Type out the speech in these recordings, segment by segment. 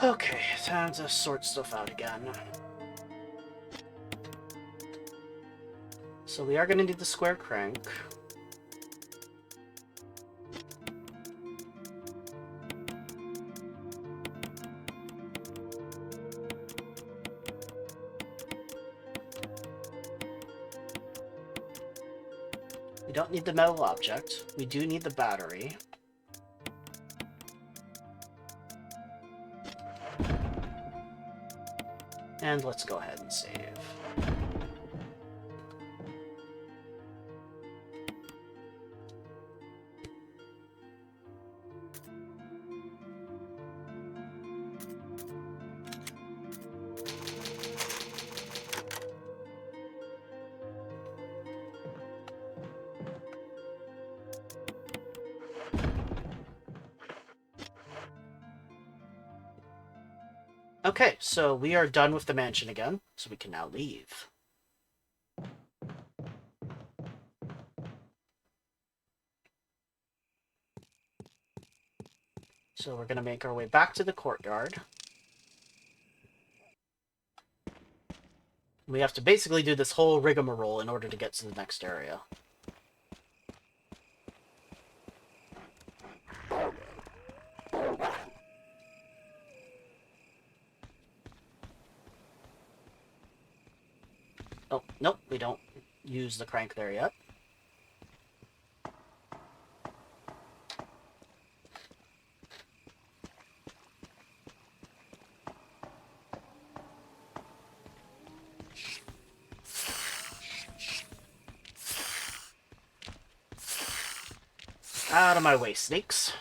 Okay, time to sort stuff out again. So we are going to need the square crank. We don't need the metal object. We do need the battery. And let's go ahead and save. Okay, so we are done with the mansion again, so we can now leave. So we're going to make our way back to the courtyard. We have to basically do this whole rigmarole in order to get to the next area. Oh, nope, we don't use the crank there yet. Out of my way, snakes.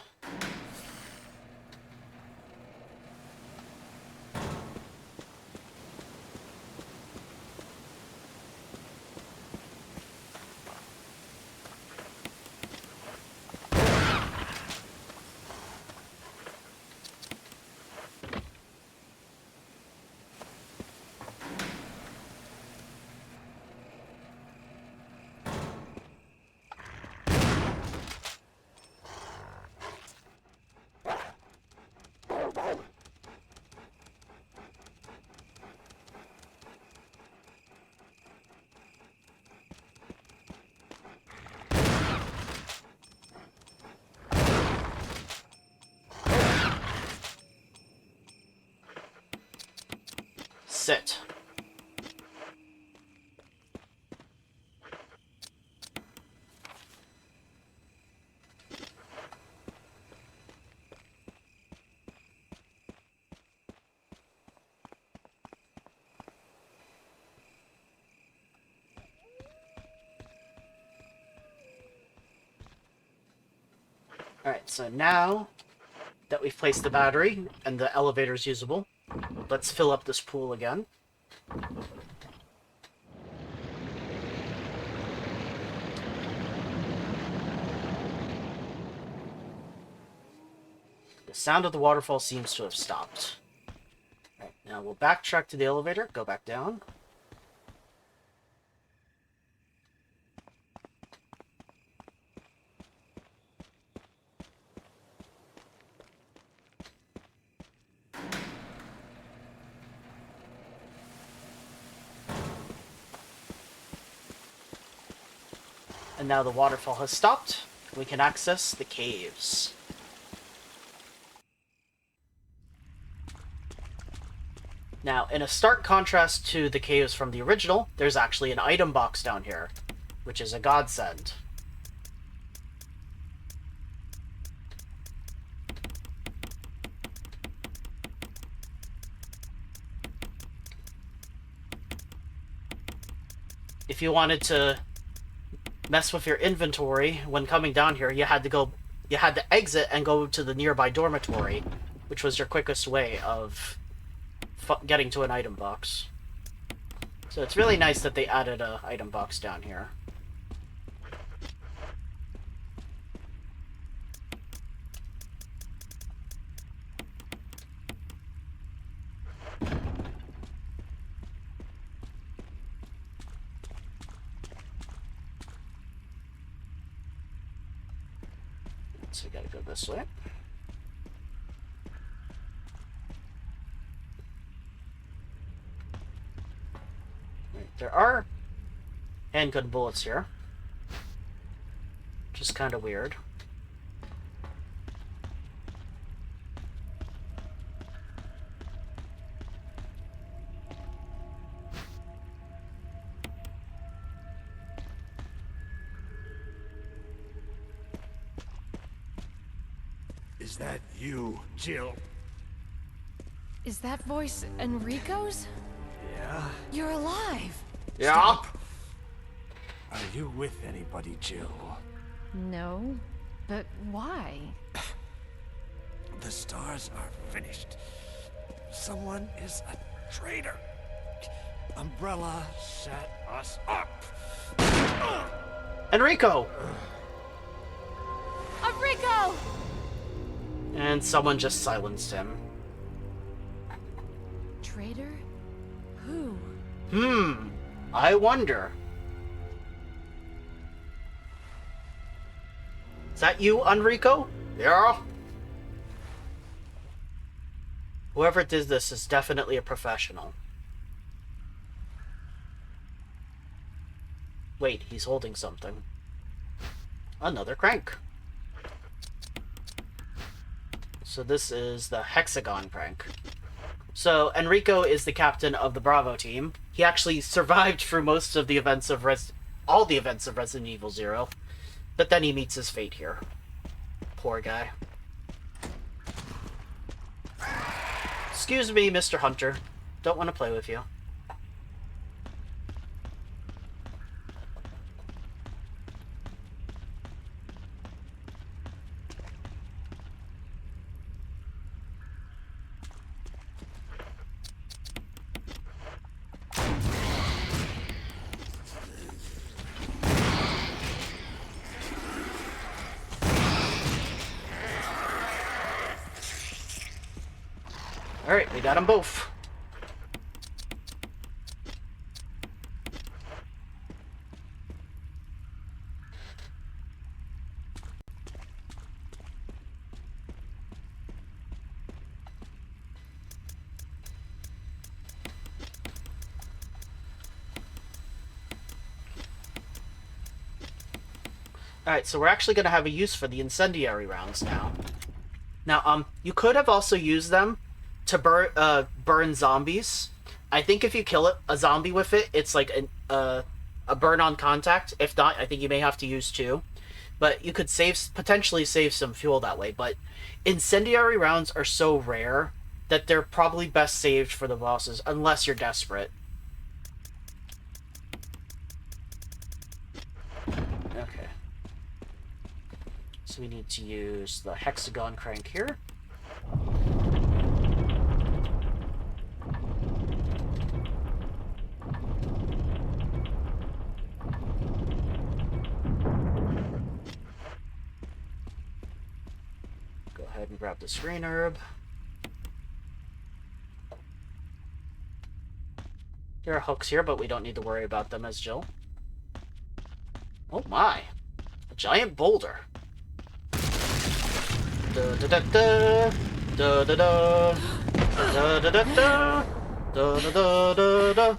Sit. Alright, so now that we've placed the battery and the elevator is usable, let's fill up this pool again. The sound of the waterfall seems to have stopped. Alright, now we'll backtrack to the elevator, go back down. And now the waterfall has stopped. We can access the caves. Now, in a stark contrast to the caves from the original, there's actually an item box down here, which is a godsend. If you wanted to mess with your inventory when coming down here, you had to exit and go to the nearby dormitory, which was your quickest way of getting to an item box. So it's really nice that they added a item box down here. So we gotta go this way. There are handgun bullets here. Which is kind of weird. Is that you, Jill? Is that voice Enrico's? Yeah? You're alive! Yeah? Stop! Are you with anybody, Jill? No, but why? The stars are finished. Someone is a traitor. Umbrella set us up. Enrico! Enrico! And someone just silenced him. Traitor? Who? I wonder. Is that you, Enrico? Yeah? Whoever did this is definitely a professional. Wait, he's holding something. Another crank. So this is the Hexagon Crank. So Enrico is the captain of the Bravo team. He actually survived through most of the events of all the events of Resident Evil 0. But then he meets his fate here. Poor guy. Excuse me, Mr. Hunter. Don't want to play with you. Alright, we got them both. Alright, so we're actually going to have a use for the Incendiary Rounds now. Now, you could have also used them to burn zombies. I think if you kill a zombie with it, it's like a burn on contact. If not, I think you may have to use two. But you could potentially save some fuel that way. But Incendiary Rounds are so rare that they're probably best saved for the bosses, unless you're desperate. Okay. So we need to use the Hexagon Crank here. Go ahead and grab the screen herb. There are hooks here, but we don't need to worry about them as Jill. Oh my! A giant boulder. Da da da da da da da da da da da da da da da.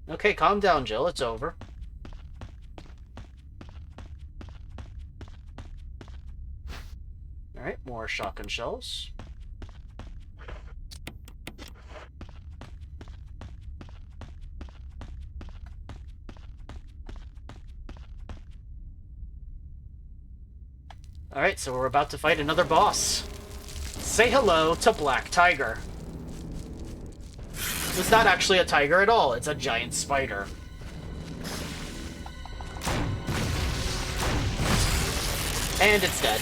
Okay, calm down, Jill. It's over. Alright, more shotgun shells. Alright, so we're about to fight another boss. Say hello to Black Tiger. It's not actually a tiger at all, it's a giant spider. And it's dead.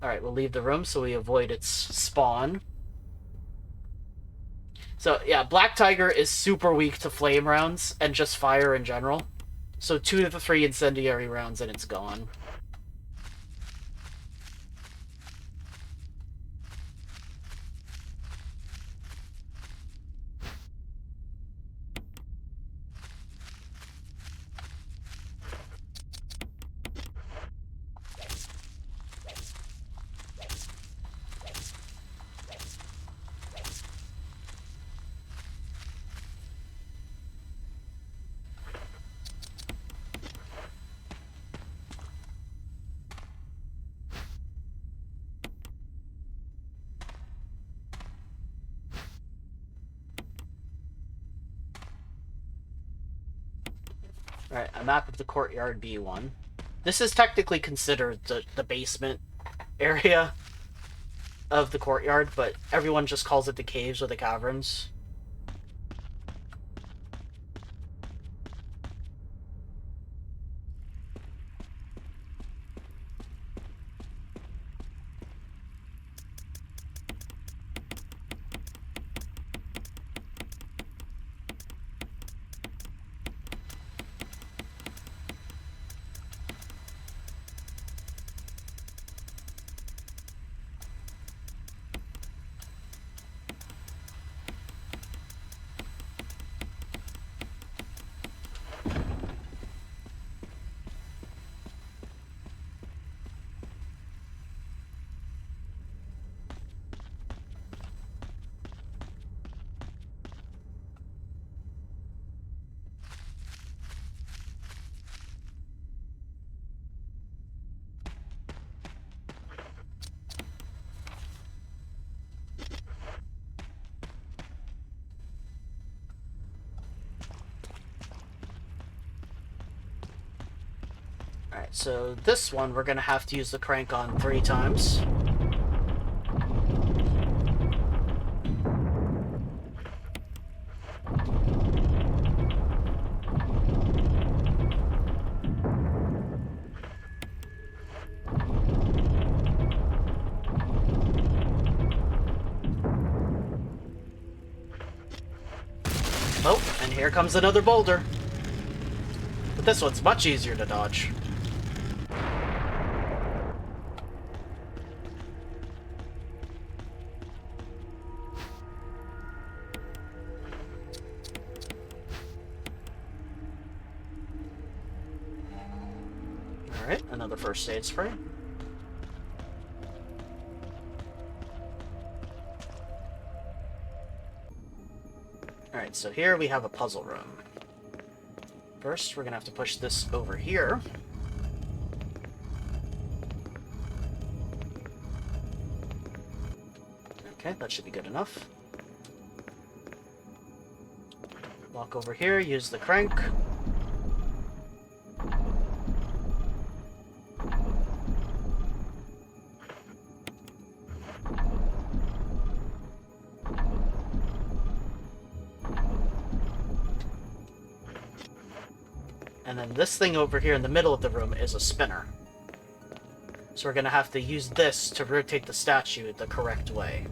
Alright, we'll leave the room so we avoid its spawn. So, yeah, Black Tiger is super weak to flame rounds and just fire in general. So 2 to 3 incendiary rounds and it's gone. Alright, a map of the Courtyard B1. This is technically considered the basement area of the Courtyard, but everyone just calls it the caves or the caverns. Alright, so this one we're gonna have to use the crank on 3 times. Oh, and here comes another boulder. But this one's much easier to dodge. Alright, another first aid spray. Alright, so here we have a puzzle room. First, we're gonna have to push this over here. Okay, that should be good enough. Walk over here, use the crank. And then this thing over here in the middle of the room is a spinner. So we're gonna have to use this to rotate the statue the correct way.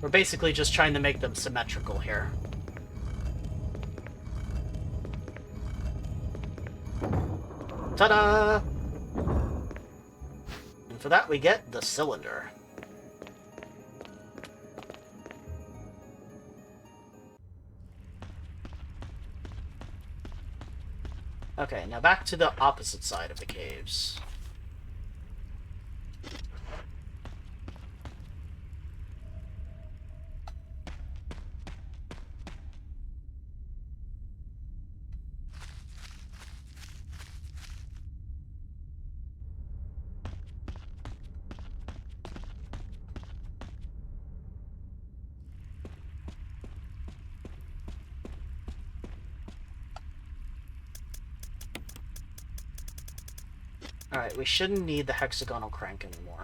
We're basically just trying to make them symmetrical here. Ta-da! And for that we get the cylinder. Okay, now back to the opposite side of the caves. Alright, we shouldn't need the hexagonal crank anymore.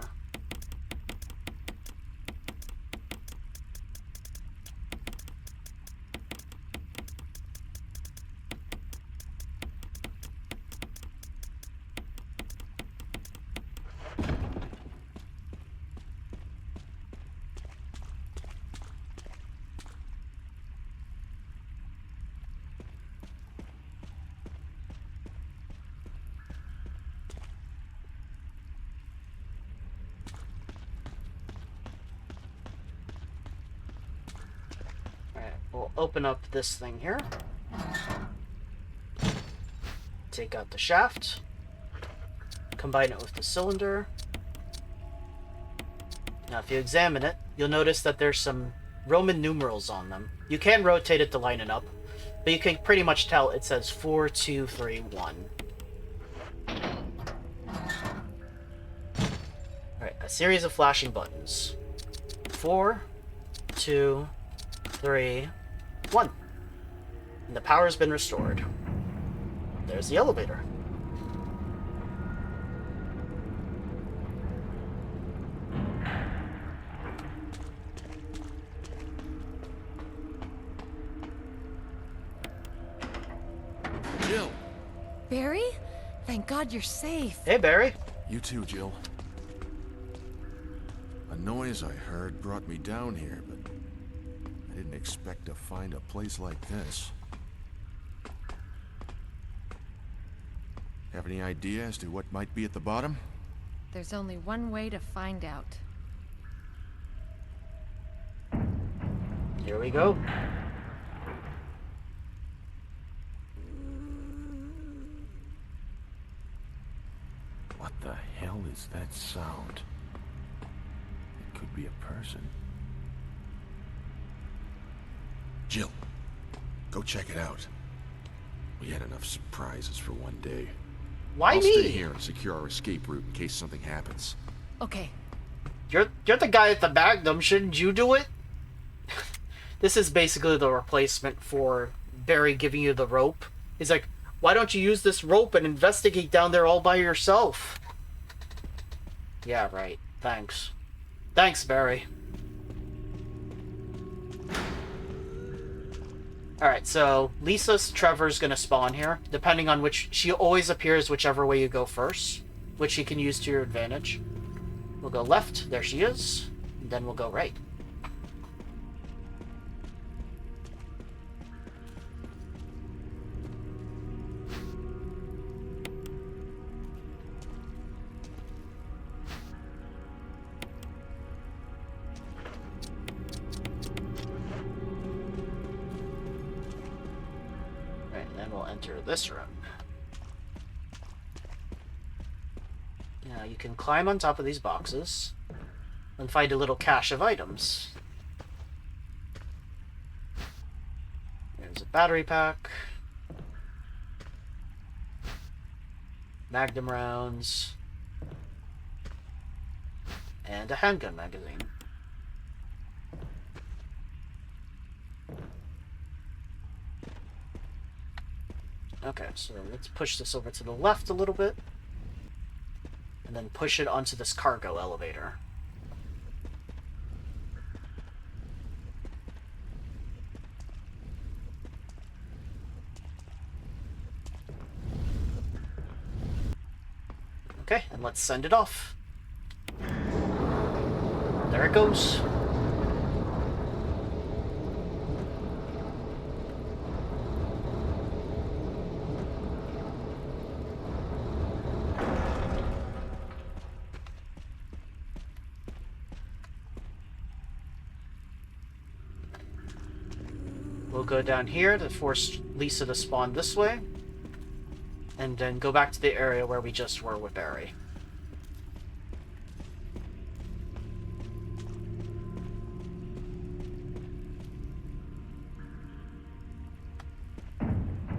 We'll open up this thing here. Take out the shaft. Combine it with the cylinder. Now, if you examine it, you'll notice that there's some Roman numerals on them. You can rotate it to line it up, but you can pretty much tell it says 4, 2, 3, 1. Alright, a series of flashing buttons. 4, 2, 3, 1. And the power's been restored. There's the elevator. Jill! Barry? Thank God you're safe. Hey, Barry. You too, Jill. A noise I heard brought me down here, but I didn't expect to find a place like this. Have any idea as to what might be at the bottom? There's only one way to find out. Here we go. What the hell is that sound? It could be a person. Jill, go check it out. We had enough surprises for one day. Why I'll me? stay here and secure our escape route in case something happens. Okay. You're the guy at the Magnum. Shouldn't you do it? This is basically the replacement for Barry giving you the rope. He's like, why don't you use this rope and investigate down there all by yourself? Yeah, right. Thanks. Thanks, Barry. Alright, so Lisa Trevor's gonna spawn here, depending on which... She always appears whichever way you go first, which you can use to your advantage. We'll go left, there she is, and then we'll go right. Enter this room. Now you can climb on top of these boxes and find a little cache of items. There's a battery pack, Magnum rounds, and a handgun magazine. Okay, so let's push this over to the left a little bit, and then push it onto this cargo elevator. Okay, and let's send it off. There it goes. We'll go down here to force Lisa to spawn this way, and then go back to the area where we just were with Barry.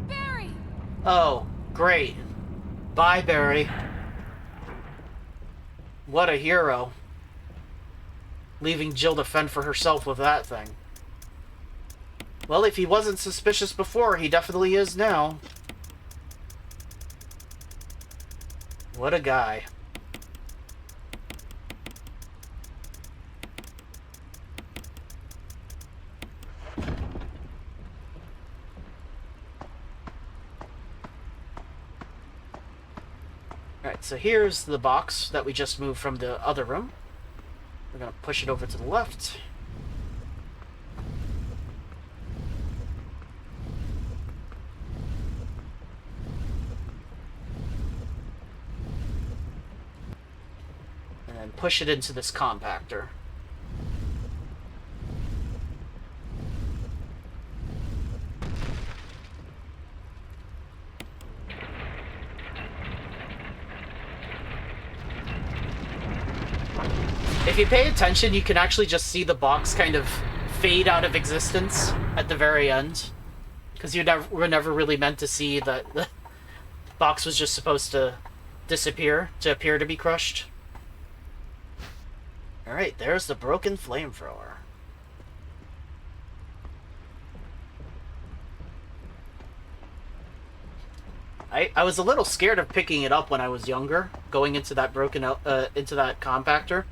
Barry! Oh, great. Bye, Barry. What a hero. Leaving Jill to fend for herself with that thing. Well, if he wasn't suspicious before, he definitely is now. What a guy. Alright, so here's the box that we just moved from the other room. We're going to push it over to the left. And push it into this compactor. you pay attention, you can actually just see the box kind of fade out of existence at the very end. Because were never really meant to see that the box was just supposed to disappear, to appear to be crushed. Alright, there's the broken flamethrower. I was a little scared of picking it up when I was younger, going into that into that compactor.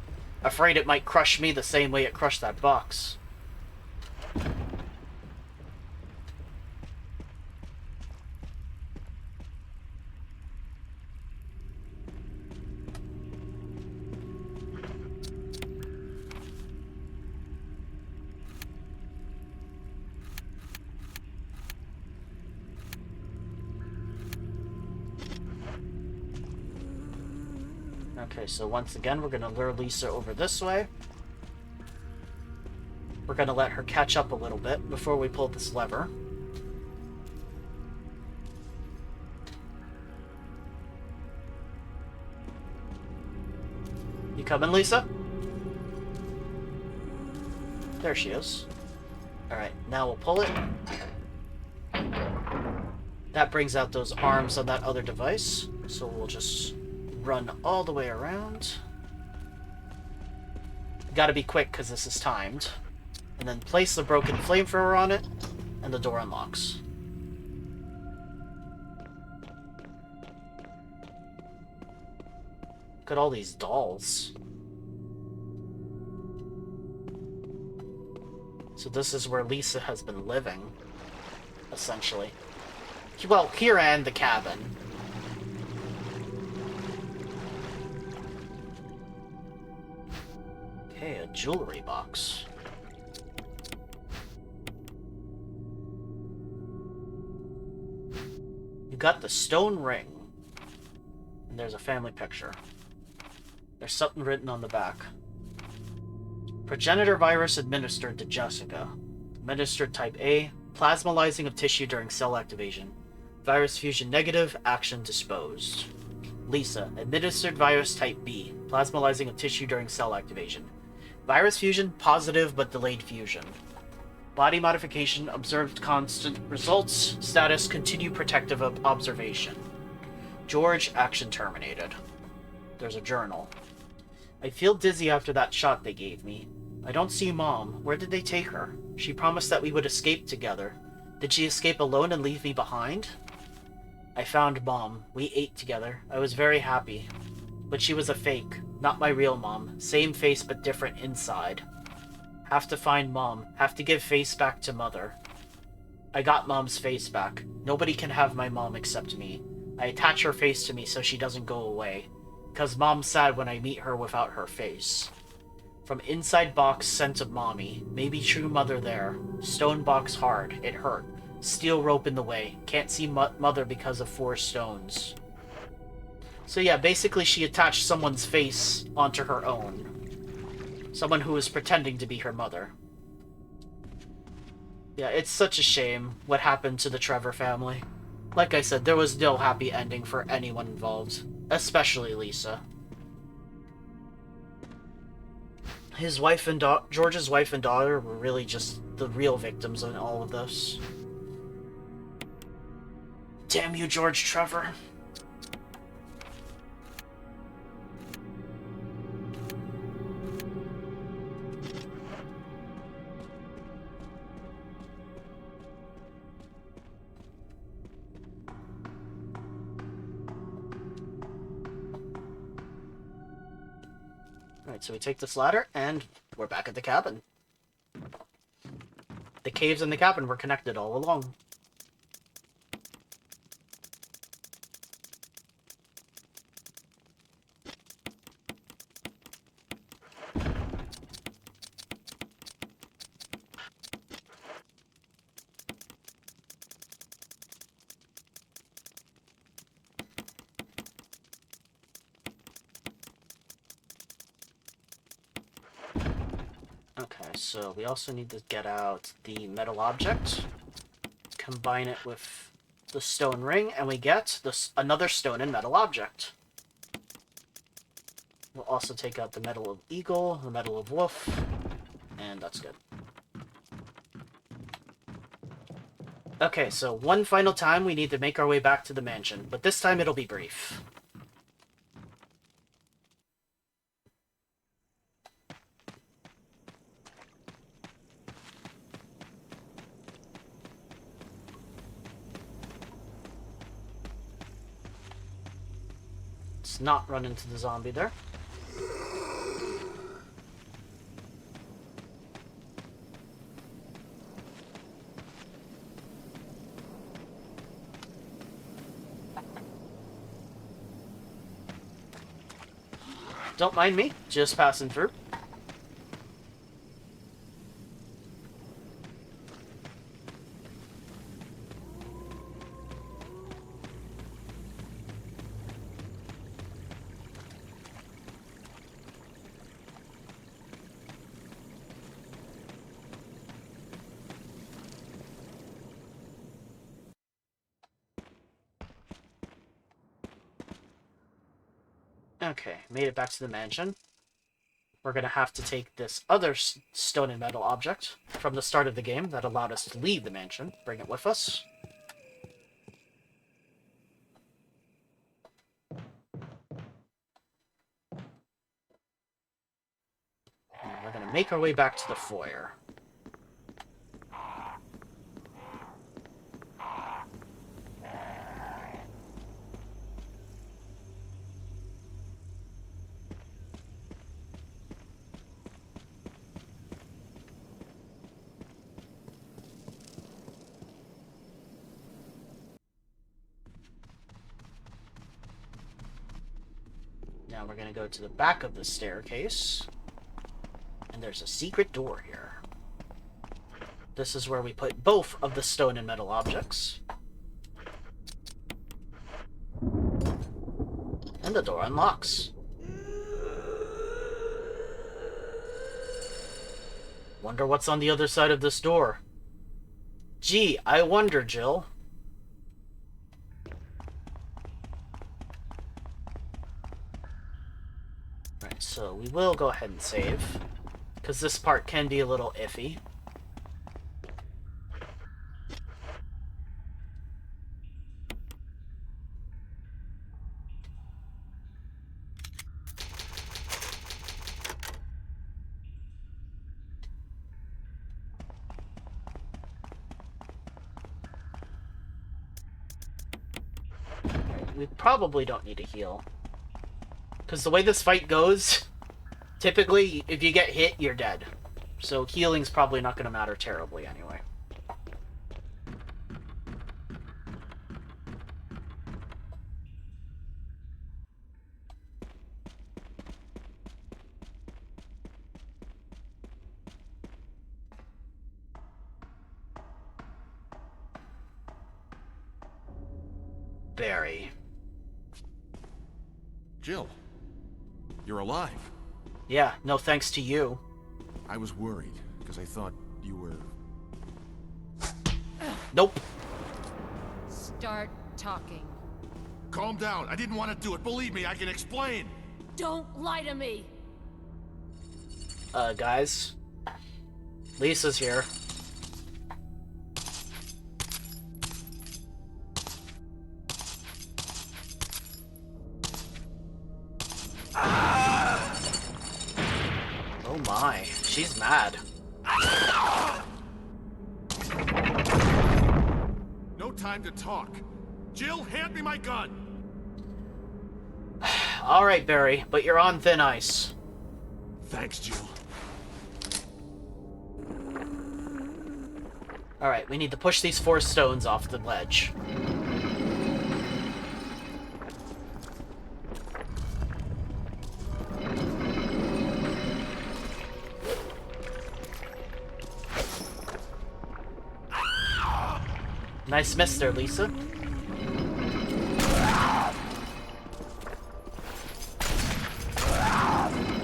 Afraid it might crush me the same way it crushed that box. Okay, so once again, we're gonna lure Lisa over this way. We're gonna let her catch up a little bit before we pull this lever. You coming, Lisa? There she is. Alright, now we'll pull it. That brings out those arms on that other device, so we'll just run all the way around. Gotta be quick because this is timed. And then place the broken flamethrower on it, and the door unlocks. Look at all these dolls. So this is where Lisa has been living, essentially. Well, here and the cabin. Okay, a jewelry box. You got the stone ring. And there's a family picture. There's something written on the back. Progenitor virus administered to Jessica. Administered type A. Plasmalizing of tissue during cell activation. Virus fusion negative. Action disposed. Lisa. Administered virus type B. Plasmalizing of tissue during cell activation. Virus fusion positive but delayed fusion. Body modification observed constant results. Status continue protective of observation. George, action terminated. There's a journal. I feel dizzy after that shot they gave me. I don't see Mom. Where did they take her? She promised that we would escape together. Did she escape alone and leave me behind? I found Mom. We ate together. I was very happy. But she was a fake. Not my real mom. Same face but different inside. Have to find Mom. Have to give face back to Mother. I got Mom's face back. Nobody can have my mom except me. I attach her face to me so she doesn't go away. Because Mom's sad when I meet her without her face. From inside box, scent of mommy. Maybe true mother there. Stone box hard. It hurt. Steel rope in the way. Can't see mother because of 4 stones. So yeah, basically she attached someone's face onto her own. Someone who was pretending to be her mother. Yeah, it's such a shame what happened to the Trevor family. Like I said, there was no happy ending for anyone involved. Especially Lisa. His wife and George's wife and daughter were really just the real victims in all of this. Damn you, George Trevor. Alright, so we take this ladder, and we're back at the cabin. The caves and the cabin were connected all along. So we also need to get out the metal object, combine it with the stone ring, and we get another stone and metal object. We'll also take out the Metal of Eagle, the Metal of Wolf, and that's good. Okay, so one final time we need to make our way back to the mansion, but this time it'll be brief. Let's not run into the zombie there. Don't mind me, just passing through. Okay, made it back to the mansion. We're going to have to take this other stone and metal object from the start of the game that allowed us to leave the mansion, bring it with us. And we're going to make our way back to the foyer. Now we're going to go to the back of the staircase, and there's a secret door here. This is where we put both of the stone and metal objects. And the door unlocks. Wonder what's on the other side of this door. Gee, I wonder, Jill. Right, so we will go ahead and save, because this part can be a little iffy. We probably don't need to heal. Because the way this fight goes, typically, if you get hit, you're dead. So healing's probably not going to matter terribly anyway. Barry. Jill, you're alive. Yeah, no thanks to you. I was worried, because I thought you were... Nope. Start talking. Calm down. I didn't want to do it. Believe me, I can explain. Don't lie to me! Guys. Lisa's here. Oh my, she's mad. No time to talk. Jill, hand me my gun. Alright, Barry, but you're on thin ice. Thanks, Jill. Alright, we need to push these 4 stones off the ledge. Nice miss there, Lisa.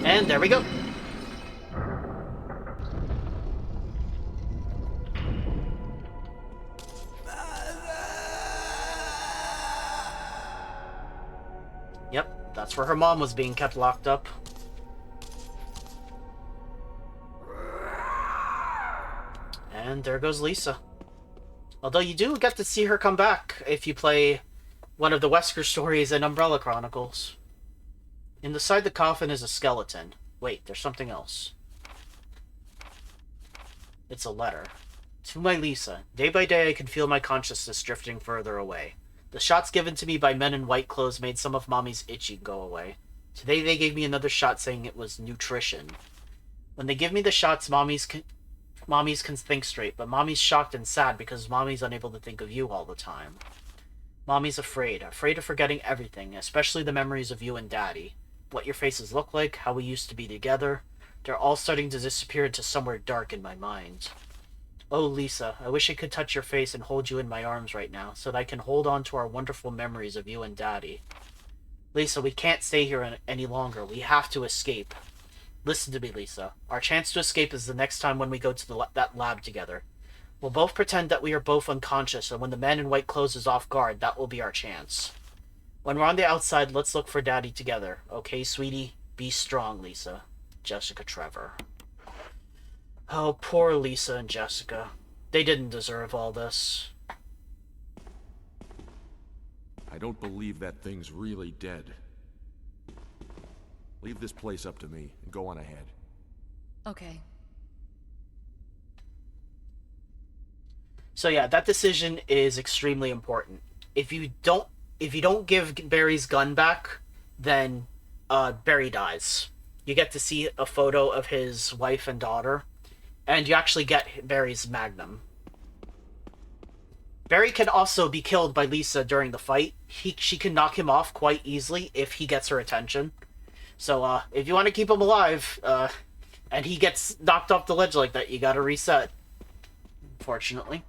And there we go. Yep, that's where her mom was being kept locked up. And there goes Lisa. Although you do get to see her come back if you play one of the Wesker stories in Umbrella Chronicles. Inside the coffin is a skeleton. Wait, there's something else. It's a letter. To my Lisa, day by day I can feel my consciousness drifting further away. The shots given to me by men in white clothes made some of Mommy's itching go away. Today they gave me another shot saying it was nutrition. When they give me the shots, Mommy's can think straight, but Mommy's shocked and sad because Mommy's unable to think of you all the time. Mommy's afraid of forgetting everything, especially the memories of you and Daddy. What your faces look like, how we used to be together. They're all starting to disappear into somewhere dark in my mind. Oh, Lisa, I wish I could touch your face and hold you in my arms right now, so that I can hold on to our wonderful memories of you and Daddy. Lisa, we can't stay here any longer. We have to escape. Listen to me, Lisa. Our chance to escape is the next time when we go to that lab together. We'll both pretend that we are both unconscious, and when the man in white clothes is off guard, that will be our chance. When we're on the outside, let's look for Daddy together. Okay, sweetie? Be strong, Lisa. Jessica Trevor. Oh, poor Lisa and Jessica. They didn't deserve all this. I don't believe that thing's really dead. Leave this place up to me and go on ahead. Okay. So yeah, that decision is extremely important. If you don't give Barry's gun back, then Barry dies. You get to see a photo of his wife and daughter, and you actually get Barry's magnum. Barry can also be killed by Lisa during the fight. She can knock him off quite easily if he gets her attention. So if you want to keep him alive, and he gets knocked off the ledge like that, you gotta reset. Unfortunately.